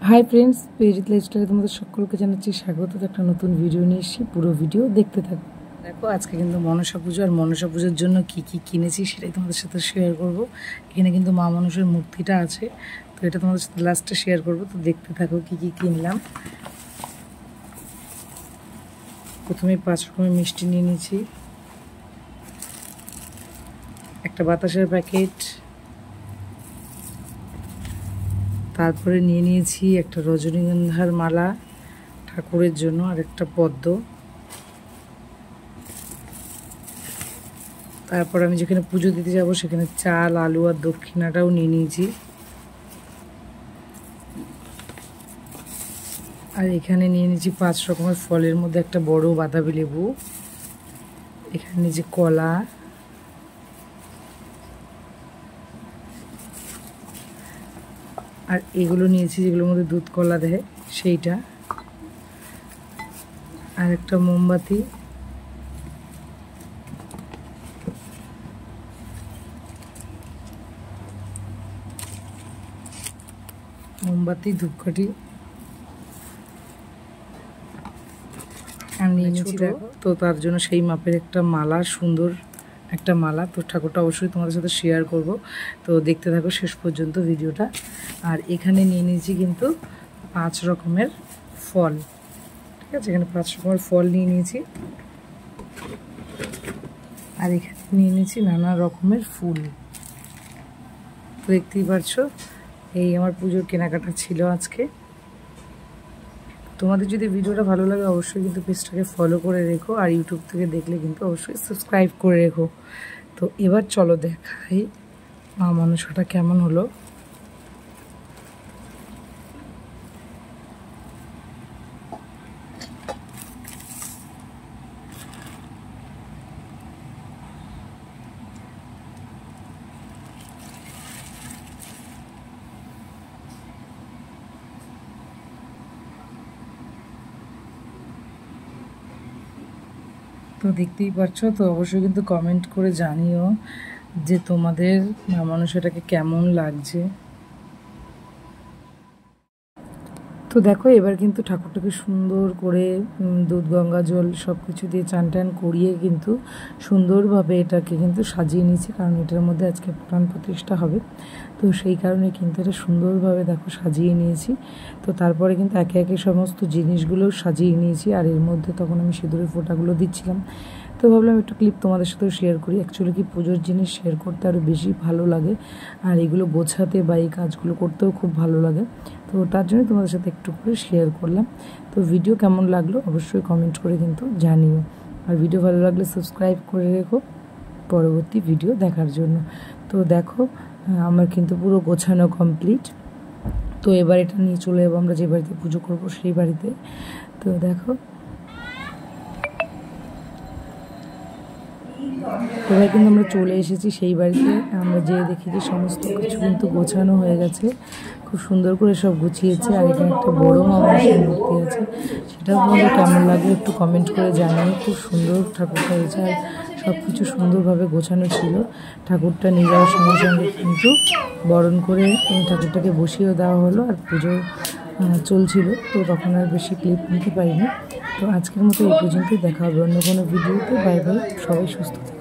Hi friends, পেরিত লাইফস্টাইলে তোমাদের সকলকে জানাচ্ছি স্বাগত। একটা নতুন ভিডিও নিয়ে এসেছি, পুরো ভিডিও দেখতে থাকো। দেখো আজকে কিন্তু মনসা পুজো, আর মনসা পুজোর জন্য কি কি কিনেছি সেটাই তোমাদের সাথে শেয়ার করব। এখানে কিন্তু মা মনসার মূর্তিটা আছে, তো এটা তোমাদের সাথে লাস্টে শেয়ার করব। তো দেখতে থাকো কি কি কিনলাম। প্রথমে 5 রকমের মিষ্টি নিয়ে নিয়েছি, একটা বাতাসের প্যাকেট, তারপরে নিয়ে নিয়েছি একটা রজনীগন্ধার মালা ঠাকুরের জন্য, আর একটা পদ্ম। তারপর আমি যেখানে পুজো দিতে যাব সেখানে চাল, আলু আর দক্ষিণাটাও নিয়ে নিয়েছি। আর এখানে নিয়ে নিয়েছি 5 রকমের ফলের মধ্যে একটা বড় বাতাবি লেবু, এখানে নিয়েছি কলা, আর এগুলো নিয়েছি যেগুলোর মধ্যে দুধ কলা দেয় সেইটা, আর একটা মোমবাতি, ধূপকাঠি, আর নিয়ে নিয়েছি। তো তার জন্য সেই মাপের একটা মালা, সুন্দর একটা মালা। তো ঠাকুরটা অবশ্যই তোমাদের সাথে শেয়ার করব, তো দেখতে থাকো শেষ পর্যন্ত ভিডিওটা। আর এখানে নিয়ে নিয়েছি কিন্তু 5 রকমের ফল, ঠিক আছে, এখানে 5 রকমের ফল নিয়ে নিয়েছি। আর এখানে নিয়ে নিয়েছি নানা রকমের ফুল। তো দেখতেই পারছো, এই আমার পুজোর কেনাকাটা ছিল আজকে। তোমাদের যদি ভিডিওটা ভালো লাগে অবশ্যই কিন্তু পেজটাকে ফলো করে রেখো, আর ইউটিউব থেকে দেখলে কিন্তু অবশ্যই সাবস্ক্রাইব করে রেখো। তো এবার চলো দেখাই মা মনসাটা কেমন হলো। তো দেখতেই পাচ্ছ, তো অবশ্যই কিন্তু কমেন্ট করে জানিও যে তোমাদের মা মনসাটাকে কেমন লাগছে। তো দেখো এবার কিন্তু ঠাকুরটাকে সুন্দর করে দুধ গঙ্গা জল সব কিছু দিয়ে চান টান করিয়ে কিন্তু সুন্দরভাবে এটাকে কিন্তু সাজিয়ে নিয়েছি, কারণ এটার মধ্যে আজকে প্রাণ প্রতিষ্ঠা হবে। তো সেই কারণে কিন্তু এটা সুন্দরভাবে দেখো সাজিয়ে নিয়েছি। তো তারপরে কিন্তু একে একে সমস্ত জিনিসগুলো সাজিয়ে নিয়েছি, আর এর মধ্যে তখন আমি সিঁদুরের ফোঁটাগুলো দিচ্ছিলাম। তো ভাবলাম একটু ক্লিপ তোমাদের সাথেও শেয়ার করি। অ্যাকচুয়ালি কি পুজোর জিনিস শেয়ার করতে আরও বেশি ভালো লাগে, আর এগুলো গোছাতে বা এই কাজগুলো করতেও খুব ভালো লাগে। তো তার জন্য তোমাদের সাথে একটু করে শেয়ার করলাম। তো ভিডিও কেমন লাগলো অবশ্যই কমেন্ট করে কিন্তু জানিও, আর ভিডিও ভালো লাগলে সাবস্ক্রাইব করে রেখো পরবর্তী ভিডিও দেখার জন্য। তো দেখো আমার কিন্তু পুরো গোছানো কমপ্লিট। তো এবার এটা নিয়ে চলে যাবো আমরা যে বাড়িতে পুজো করবো সেই বাড়িতে। তো দেখো এবার কিন্তু আমরা চলে এসেছি সেই বাড়িতে। আমরা যেয়ে দেখি যে সমস্ত কিছু কিন্তু গোছানো হয়ে গেছে, খুব সুন্দর করে সব গুছিয়েছে। আর এখানে একটা বড় মা মনসার মূর্তি আছে, সেটাও তোমাদের কেমন লাগলো একটু কমেন্ট করে জানিয়ে। খুব সুন্দর ঠাকুরটা হয়েছে, আর সব কিছু সুন্দরভাবে গোছানো ছিল। ঠাকুরটা নিয়ে যাওয়ার সঙ্গে সঙ্গে কিন্তু বরণ করে ঠাকুরটাকে বসিয়েও দেওয়া হলো, আর পুজো চলছিল। তো তখন আর বেশি ক্লিপ নিতে পারিনি। তো আজকের মতো এই পর্যন্তই, দেখা হবে অন্য কোনো ভিডিওতে। বাই বাই, সবাই সুস্থ থাকে।